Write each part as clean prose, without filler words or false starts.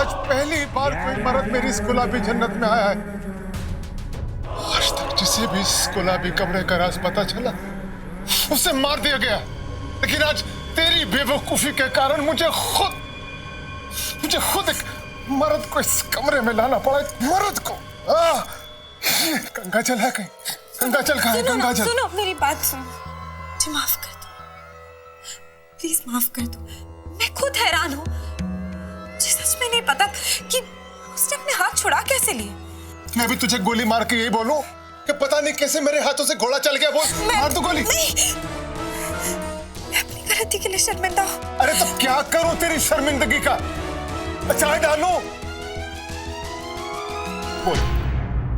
आज पहली बार कोई मर्द मेरी इस गुलाबी जन्नत में आया है। आज तक जिसे भी इस गुलाबी कमरे का राज पता चला उसे मार दिया गया, लेकिन आज तेरी बेवकूफी के कारण मुझे खुद एक मर्द को इस कमरे में लाना पड़ा। एक मर्द को गंगा जल है कहीं? गंगा जल कहाँ है? गंगा जल। सुनो मेरी बात सुनो, मुझे माफ कर दो, प्लीज माफ कर दो। मैं खुद हैरान हूँ, मुझे सच में नहीं पता कि उसने अपने हाथ छुड़ा कैसे लिए। मैं भी तुझे गोली मार के यही बोलूं कि पता नहीं कैसे मेरे हाथों से घोड़ा चल गया। बोल, मार दो गोली। नहीं, मैं अपनी गलती के लिए शर्मिंदा हूँ। अरे तो क्या करूं तेरी शर्मिंदगी का? अचार डालूं? बोल,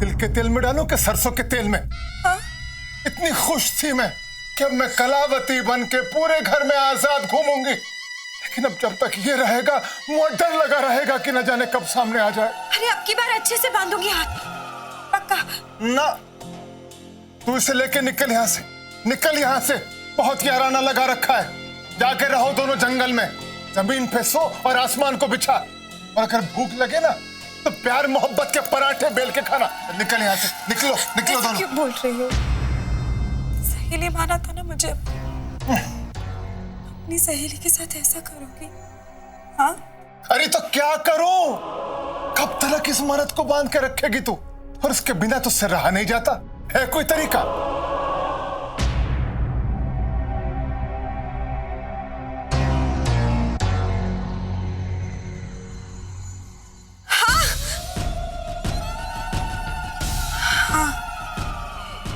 तिल के तेल में डालूं कि सरसों के तेल में? हाँ? इतनी खुश थी मैं कि अब मैं कलावती बन के पूरे घर में आजाद घूमूंगी, लेकिन अब जब तक ये रहेगा मुझे डर लगा रहेगा कि न जाने कब सामने आ जाए। अरे अब की बार अच्छे से बांधूंगी हाथ, पक्का ना। तू इसे लेके निकल यहाँ से, निकल यहाँ से। बहुत याराना लगा रखा है। जाके रहो दोनों जंगल में, जमीन पे सो और आसमान को बिछा। और अगर भूख लगे ना तो प्यार मोहब्बत के पराठे बेल के खाना। निकल यहाँ से, निकलो निकलो दोनों। क्यों बोल रही हो? सहेली माना था ना मुझे, अपनी सहेली के साथ ऐसा करोगी? हाँ? अरे तो क्या करूं? कब तक इस मर्द को बांध के रखेगी तू? और उसके बिना तुझसे रहा नहीं जाता। है कोई तरीका?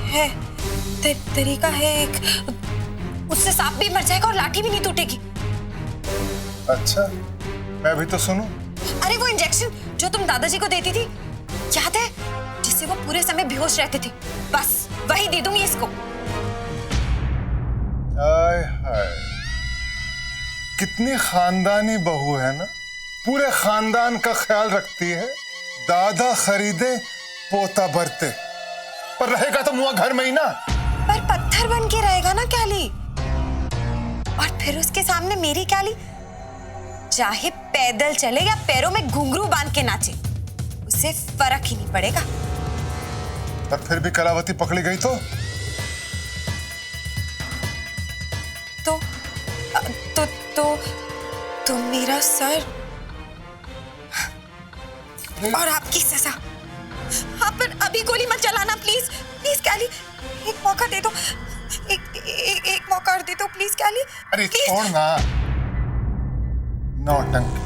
है, तरीका है एक। उससे सांप भी मर जाएगा और लाठी भी नहीं टूटेगी। अच्छा, मैं भी तो सुनूं। अरे वो इंजेक्शन जो तुम दादाजी को देती थी, याद है? जिससे वो पूरे समय बेहोश रहते थे, बस वही दे दूंगी इसको। हाय हाय, कितनी खानदानी बहू है ना। पूरे खानदान का ख्याल रखती है। दादा खरीदे पोता बरते, पर रहेगा तो मुआ घर में ही ना। पर पत्थर बन के रहेगा ना क्याली। और फिर उसके सामने मेरी क्याली चाहे पैदल चले या पैरों में घुंघरू बांध के नाचे, उसे फर्क ही नहीं पड़ेगा। पर फिर भी कलावती पकड़ी गई तो मेरा सर और आपकी सजा। हाँ, पर अभी गोली मत चलाना प्लीज, प्लीज कैली। एक मौका दे दो, एक मौका और दे दो प्लीज कैली। अरे छोड़ ना, नौटंकी।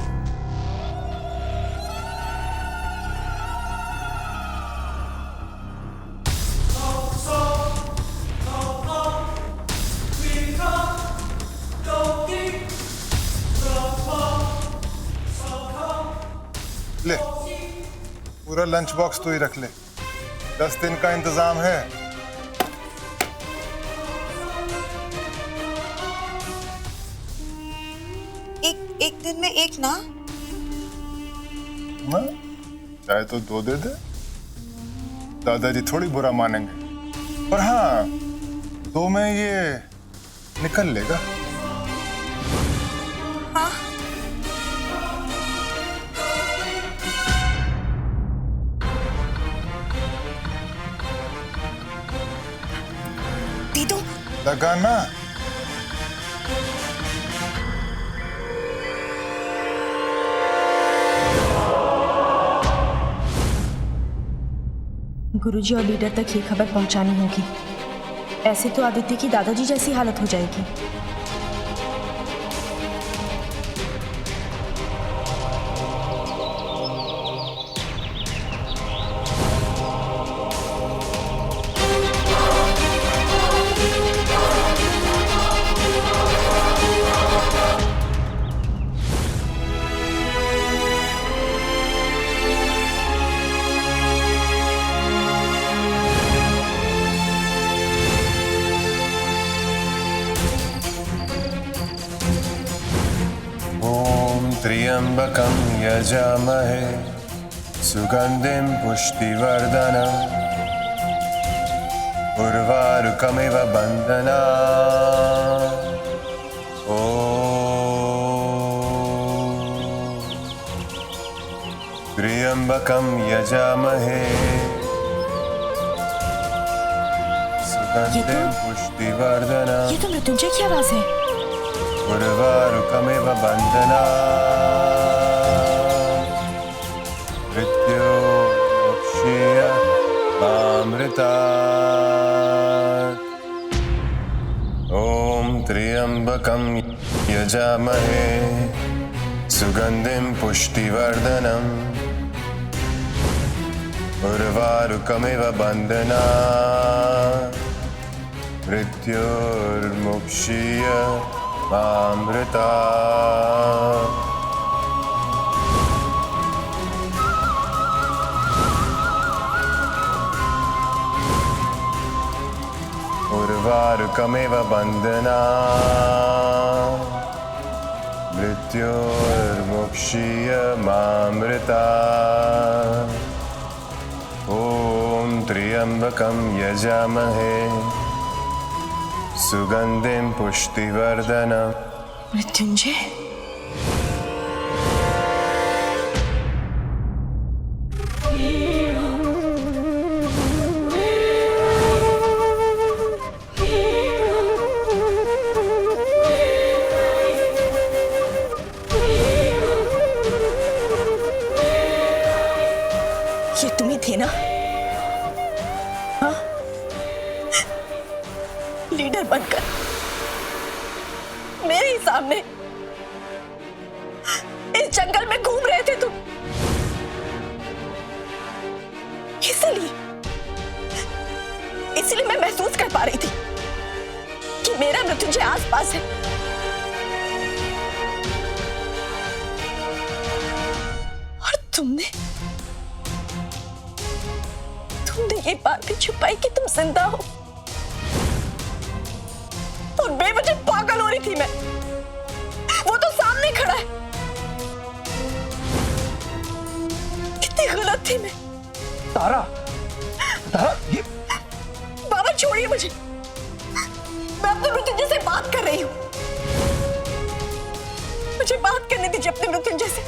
ले, पूरा लंच बॉक्स तू ही रख ले। 10 दिन का इंतजाम है। एक दिन में एक ना? चाहे तो 2 दे दे, दादाजी थोड़ी बुरा मानेंगे। पर हाँ, 2 में ये निकल लेगा। हाँ? दे दो। लगा ना? गुरुजी और लीडर तक ये खबर पहुंचानी होगी। ऐसे तो आदित्य की दादाजी जैसी हालत हो जाएगी। त्र्यंबकं यजामहे सुगंधिं पुष्टिवर्धनम् उर्वारुकमिव बन्धनात्। त्र्यंबकं यजामहे सुगंधिं पुष्टिवर्धनम् ये तो मृत्युंजय की आवाज है। उर्वारुकमिव बन्धनात् मृत्योर्मुक्षीयमामृतात् ॐ त्र्यंबकं यजामहे सुगंधिं पुष्टिवर्धनम् उर्वारुकमिव बन्धनात् मृत्योर्मुक्षीयमामृतात् उर्वारुकमिव बन्धनात् मृत्योर्मुक्षीयमामृतात् ॐ त्र्यंबकं यजामहे सुगंधिं पुष्टिवर्धनम् मृत्युंजय, ये तुम्ही थे ना? हाँ? लीडर बनकर मेरे ही सामने इस जंगल में घूम रहे थे तुम। इसलिए मैं महसूस कर पा रही थी कि मेरा मृत्युंजय आसपास है। और तुमने ये बात भी छुपाई कि तुम जिंदा हो। और बेवजह पागल हो रही थी मैं। वो तो सामने खड़ा है। कितनी गलत थी मैं। तारा, तारा, ये बाबा छोड़िए मुझे। मैं अपने मृत्युंजय से बात कर रही हूँ। मुझे बात करने दीजिए अपने मृत्युंजय से।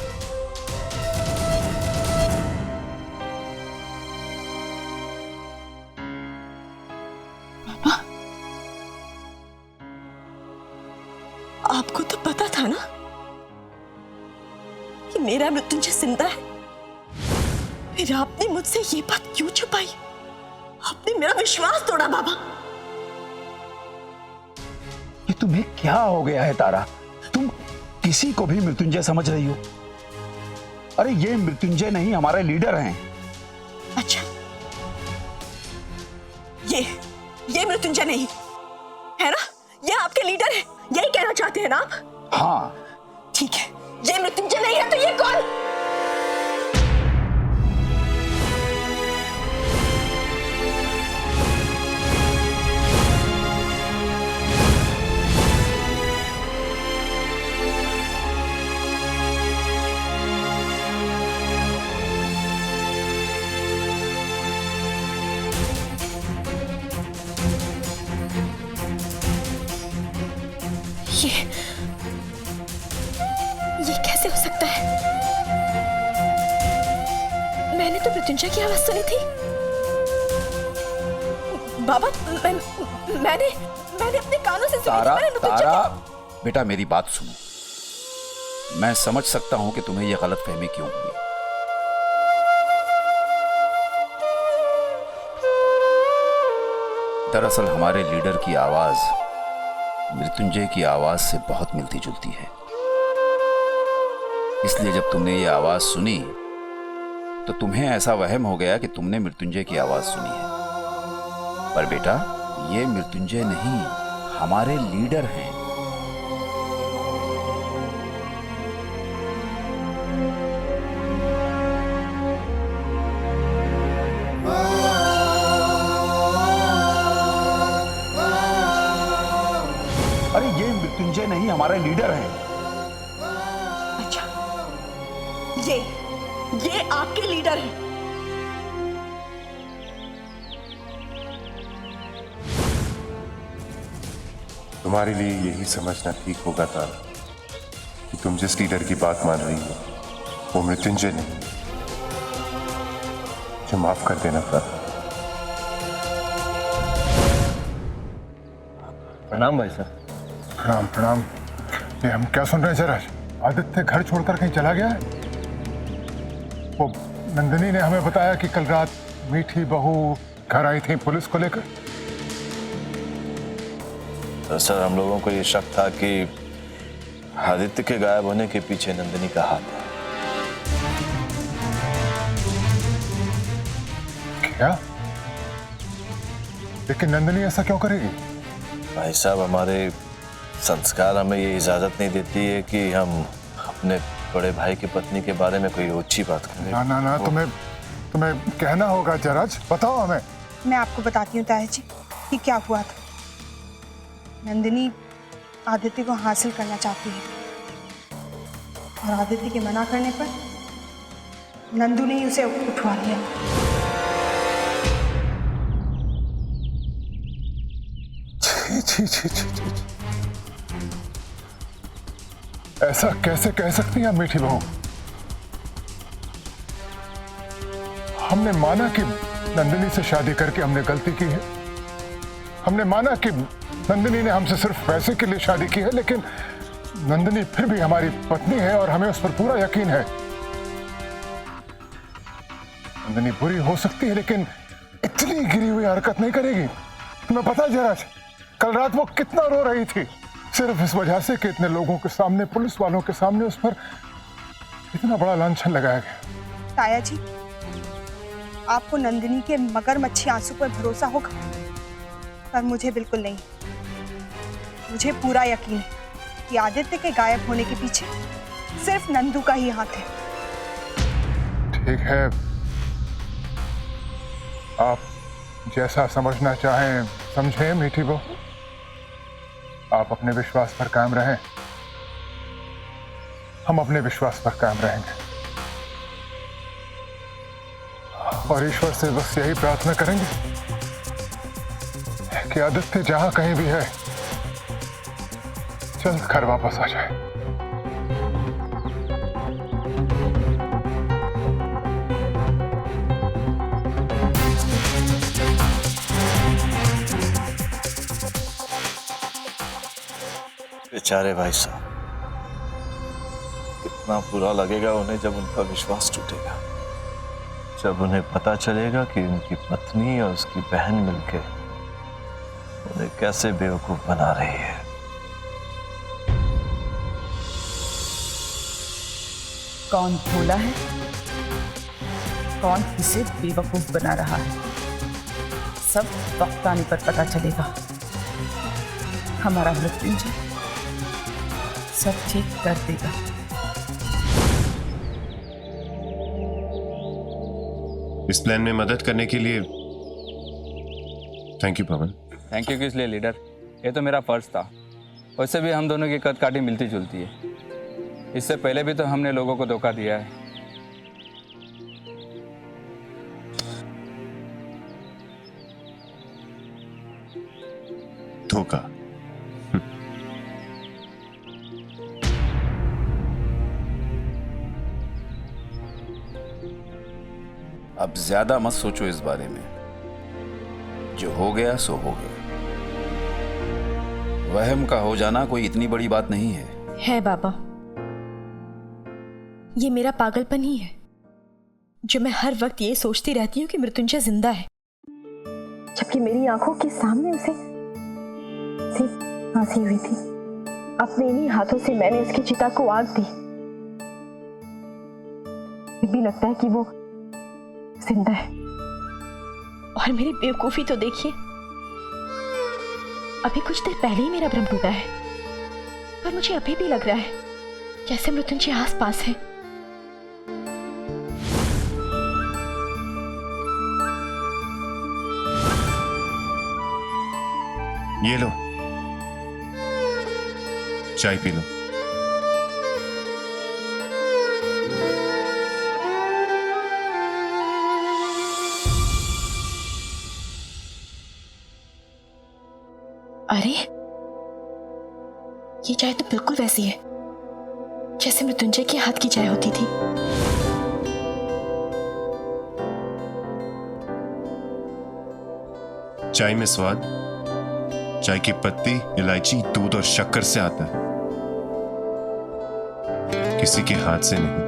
आपको तो पता था ना कि मेरा मृत्युंजय जिंदा है। फिर आपने मुझसे ये बात क्यों छुपाई? आपने मेरा विश्वास तोड़ा बाबा। ये तुम्हें क्या हो गया है तारा? तुम किसी को भी मृत्युंजय समझ रही हो। अरे ये मृत्युंजय नहीं, हमारे लीडर हैं। अच्छा, ये मृत्युंजय नहीं है ना? ये आपके लीडर है, यही कहना चाहते हैं ना आप? हाँ ठीक है, ये मृत्युंजय नहीं है तो ये कौन? ये कैसे हो सकता है? मैंने तो मृत्युंजय की आवाज सुनी थी। बाबा, मैंने अपने कानों से सुनी तारा, थी। मैंने मृत्युंजय तारा, बेटा मेरी बात सुनो। मैं समझ सकता हूं कि तुम्हें यह गलतफहमी क्यों हुई। दरअसल हमारे लीडर की आवाज मृत्युंजय की आवाज से बहुत मिलती जुलती है। इसलिए जब तुमने ये आवाज सुनी तो तुम्हें ऐसा वहम हो गया कि तुमने मृत्युंजय की आवाज सुनी है। पर बेटा, ये मृत्युंजय नहीं, हमारे लीडर हैं। अरे ये मृत्युंजय नहीं, हमारे लीडर हैं। अच्छा, ये आपके लीडर हैं। तुम्हारे लिए यही समझना ठीक होगा था कि तुम जिस लीडर की बात मान रही हो वो मृत्युंजय नहीं, मुझे माफ कर देना था। प्रणाम भाई साहब। प्रणाम प्रणाम। ये हम क्या सुन रहे हैं जरा? आदित्य घर छोड़कर कहीं चला गया है? वो नंदिनी ने हमें बताया कि कल रात मीठी बहू घर आई थी पुलिस को लेकर। तो सर हम लोगों को ये शक था कि आदित्य के गायब होने के पीछे नंदिनी का हाथ है। क्या? लेकिन नंदिनी ऐसा क्यों करेगी? भाई साहब हमारे संस्कार हमें ये इजाजत नहीं देती है कि हम अपने बड़े भाई की पत्नी के बारे में कोई ओछी बात करें। ना ना ना, तुम्हें कहना होगा जराज, बताओ हमें। मैं आपको बताती हूँ ताया जी कि क्या हुआ था। नंदिनी आदित्य को हासिल करना चाहती है और आदित्य के मना करने पर नंदू ने ही उसे उठवा लिया। छी छी छी छी छी। ऐसा कैसे कह सकती हैं मीठी बहू? हमने माना कि नंदिनी से शादी करके हमने गलती की है। हमने माना कि नंदिनी ने हमसे सिर्फ पैसे के लिए शादी की है, लेकिन नंदिनी फिर भी हमारी पत्नी है और हमें उस पर पूरा यकीन है। नंदिनी बुरी हो सकती है लेकिन इतनी गिरी हुई हरकत नहीं करेगी। तुम्हें पता है जरा, कल रात वो कितना रो रही थी सिर्फ इस वजह से कि इतने लोगों के सामने, पुलिस वालों के सामने उस पर इतना बड़ा लांछन लगाया गया। ताया जी, आपको नंदिनी के मगरमच्छी आंसू पर भरोसा होगा, पर मुझे बिल्कुल नहीं। मुझे पूरा यकीन है कि आदित्य के गायब होने के पीछे सिर्फ नंदू का ही हाथ है। ठीक है, आप जैसा समझना चाहें समझें मीठी बहू। आप अपने विश्वास पर कायम रहें, हम अपने विश्वास पर कायम रहेंगे और ईश्वर से बस यही प्रार्थना करेंगे कि आदित्य जहां कहीं भी है जल्द घर वापस आ जाए। बेचारे भाई साहब, कितना बुरा लगेगा उन्हें जब उनका विश्वास टूटेगा, जब उन्हें पता चलेगा कि उनकी पत्नी और उसकी बहन मिलकर उन्हें कैसे बेवकूफ बना रही है। कौन भोला है, कौन किसे बेवकूफ बना रहा है, सब वक्त आने पर पता चलेगा। हमारा मृत्युंजय सब ठीक कर देगा। इस प्लान में मदद करने के लिए thank you Pawan. Thank you किस लिए लीडर, ये तो मेरा फर्ज था। वैसे भी हम दोनों की कद काठी मिलती जुलती है। इससे पहले भी तो हमने लोगों को धोखा दिया है। धोखा? अब ज्यादा मत सोचो इस बारे में। जो हो गया सो हो गया। वहम का हो जाना कोई इतनी बड़ी बात नहीं है बाबा, ये मेरा पागलपन ही है जो मैं हर वक्त ये सोचती रहती हूँ कि मृत्युंजय जिंदा है, जबकि मेरी आंखों के सामने उसे फांसी हुई थी। अपने इन्हीं हाथों से मैंने इसकी चिता को आग दी। फिर भी लगता है कि वो जिंदा है। और मेरी बेवकूफी तो देखिए, अभी कुछ देर पहले ही मेरा भ्रम टूटा है, पर मुझे अभी भी लग रहा है जैसे मृत्युंजय आस पास है। ये लो, चाय पी लो। अरे, ये चाय तो बिल्कुल वैसी है जैसे मृत्युंजय के हाथ की चाय होती थी। चाय में स्वाद चाय की पत्ती, इलायची, दूध और शक्कर से आता है, किसी के हाथ से नहीं।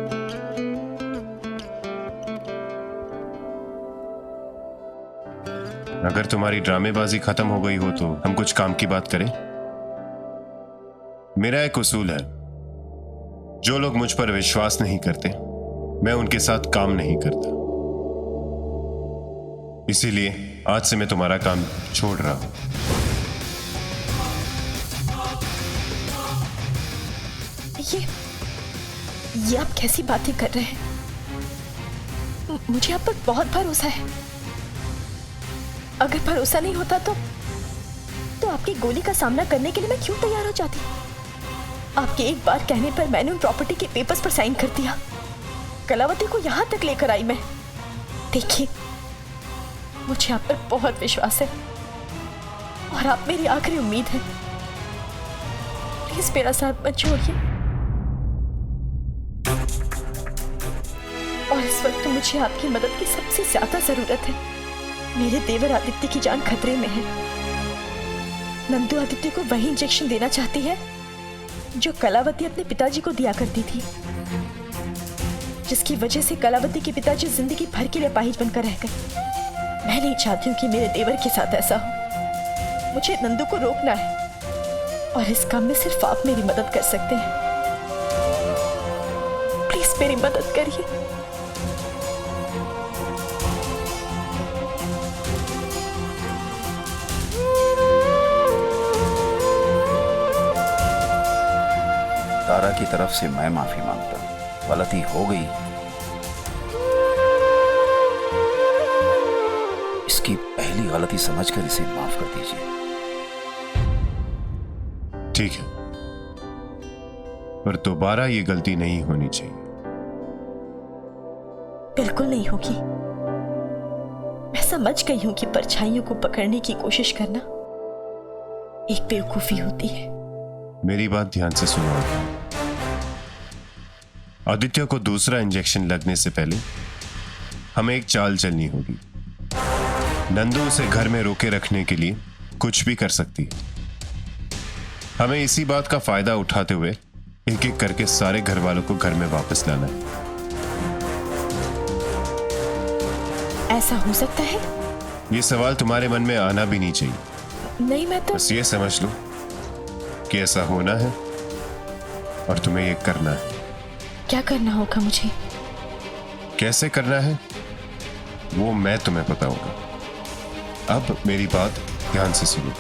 अगर तुम्हारी ड्रामेबाजी खत्म हो गई हो तो हम कुछ काम की बात करें। मेरा एक उसूल है, जो लोग मुझ पर विश्वास नहीं करते मैं उनके साथ काम नहीं करता। इसीलिए आज से मैं तुम्हारा काम छोड़ रहा हूं। ये आप कैसी बातें कर रहे हैं? मुझे आप पर बहुत भरोसा है। अगर भरोसा नहीं होता तो आपकी गोली का सामना करने के लिए मैं क्यों तैयार हो जाती? आपके एक बार कहने पर मैंने उन प्रॉपर्टी के पेपर्स पर साइन कर दिया। कलावती को यहां तक लेकर आई मैं। देखिए, मुझे आप पर बहुत विश्वास है और आप मेरी आखिरी उम्मीद है। प्लीज मेरा साथ मत छोड़िए। और इस वक्त तो मुझे आपकी मदद की सबसे ज्यादा जरूरत है। मेरे देवर आदित्य की जान खतरे में है। नंदू आदित्य को वही इंजेक्शन देना चाहती है जो कलावती अपने पिताजी को दिया करती थी, जिसकी वजह से कलावती के पिताजी जिंदगी भर के लिए अपाहिज बनकर रह गए। मैं नहीं चाहती हूँ कि मेरे देवर के साथ ऐसा हो। मुझे नंदू को रोकना है और इस काम में सिर्फ आप मेरी मदद कर सकते हैं। प्लीज मेरी मदद करिए। तारा की तरफ से मैं माफी मांगता हूं। गलती हो गई, इसकी पहली गलती समझकर इसे माफ कर दीजिए। ठीक है, पर दोबारा ये गलती नहीं होनी चाहिए। बिल्कुल नहीं होगी। मैं समझ गई हूं कि परछाइयों को पकड़ने की कोशिश करना एक बेवकूफी होती है। मेरी बात ध्यान से सुनो। आदित्य को दूसरा इंजेक्शन लगने से पहले हमें एक चाल चलनी होगी। नंदू उसे घर में रोके रखने के लिए कुछ भी कर सकती है। हमें इसी बात का फायदा उठाते हुए एक एक करके सारे घर वालों को घर में वापस लाना है। ऐसा हो सकता है? ये सवाल तुम्हारे मन में आना भी नहीं चाहिए। नहीं, मैं तो बस ये समझ लो कि ऐसा होना है और तुम्हें ये करना है। क्या करना होगा मुझे? कैसे करना है वो मैं तुम्हें बताऊंगा। अब मेरी बात ध्यान से सुनो।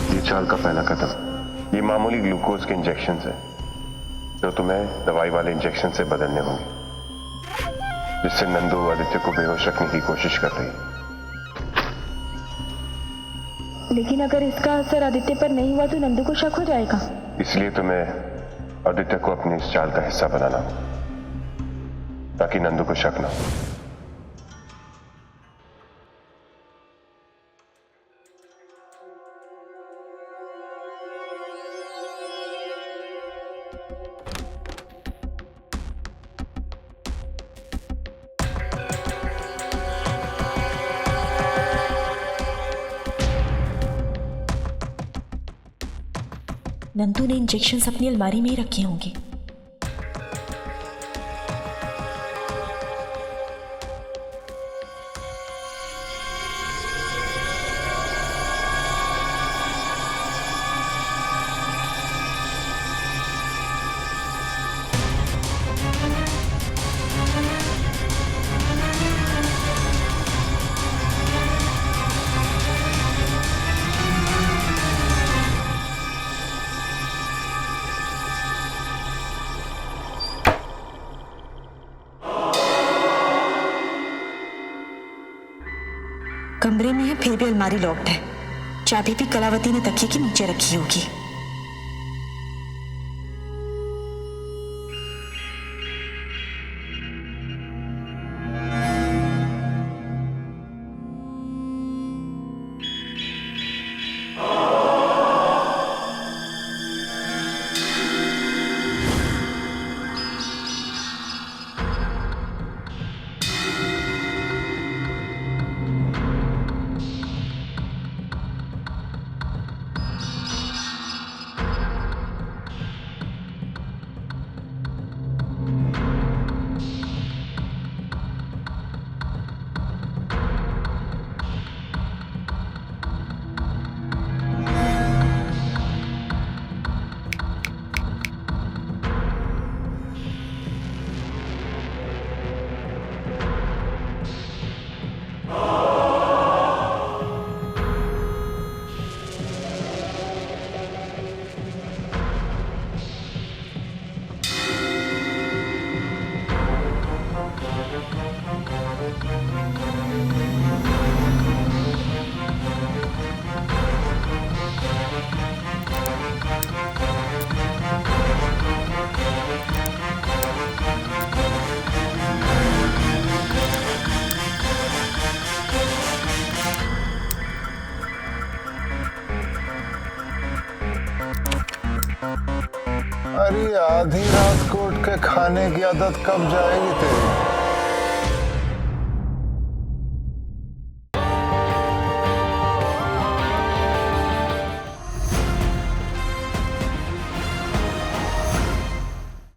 ये चाल का पहला कदम, ये मामूली ग्लूकोज के इंजेक्शन है जो तुम्हें दवाई वाले इंजेक्शन से बदलने होंगे, जिससे नंदू आदित्य को बेहोश रखने की कोशिश कर रही है। लेकिन अगर इसका असर आदित्य पर नहीं हुआ तो नंदू को शक हो जाएगा। इसलिए तुम्हें आदित्य को अपनी इस चाल का हिस्सा बनाना होगा ताकि नंदू को शक ना हो। नंदू ने इंजेक्शन्स अपनी अलमारी में ही रखे होंगे। फिर भी अलमारी लॉक्ड है। चाबी भी कलावती ने तकिए के नीचे रखी होगी। अरे आधी रात को उठ के खाने की आदत कब जाएगी तेरी?